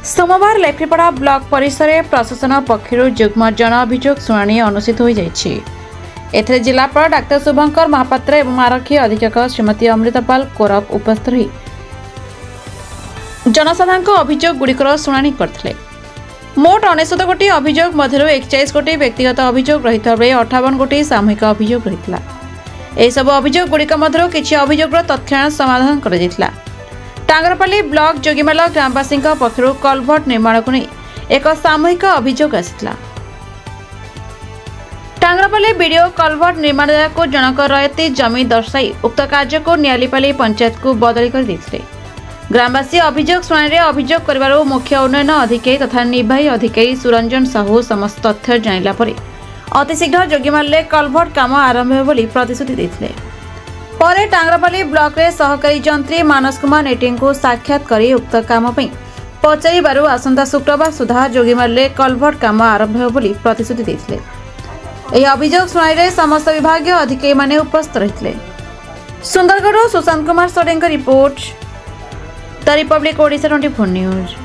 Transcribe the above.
सोमवार लेफ्रीपड़ा ब्लॉक परिसर में प्रशासन पक्षर जुग्म जन अभियोग शुणाणी अनुष्ठित हो जाए। जिलापाल डाक्तर शुभंकर महापात्र एवं आरक्षी अधीक्षक श्रीमती अमृतपाल कोरप उपस्थित रही जनसाधारण अभियोग गुड़िकर शुणाणी करते। मोट 99 गोटी अभियोग मध्य 41 गोटी व्यक्तिगत अभियोग रही 58 गोटी सामूहिक अभियोग रही। यह सब अभियोग गुड़िक मध्य किसी अभियोगर तत्क्षणात समाधान कर टांगरपाली ब्लॉक जोगीमेल ग्रामवासी पक्षर कलभट निर्माण को नहीं एक सामूहिक अभियोग आसाला। टांगरपाली बीडीओ कलभट निर्माण को जनक रयती जमी दर्शाई उक्त कार्य को नियालीपाली पंचायत को बदली कर देते। ग्रामवासी अभियोग शुणाणी अभियोग कर मुख्य उन्नयन अधिकारी तथा निर्वाही अधिकारी सुरंजन साहू समस्त तथ्य जानिला परे अतिशीघ्र जोगीमेल कलभट काम आरंभ हो बोली प्रतिश्रुति देते। परे टांगरपाली ब्लॉक रे सहकारी जंत्री मानस कुमार नेटिंग को साक्षात करी उक्त काम पचारू आसंता शुक्रवार सुधा जोगीमेल कलभट काम आरंभ हो बोली प्रतिश्रुति देते। यह अभियोग शुणाणी समस्त विभाग अधिकारी माने उपस्थित रही। Sundargarh Sushant Kumar Soren report the Republic Odisha 24 news.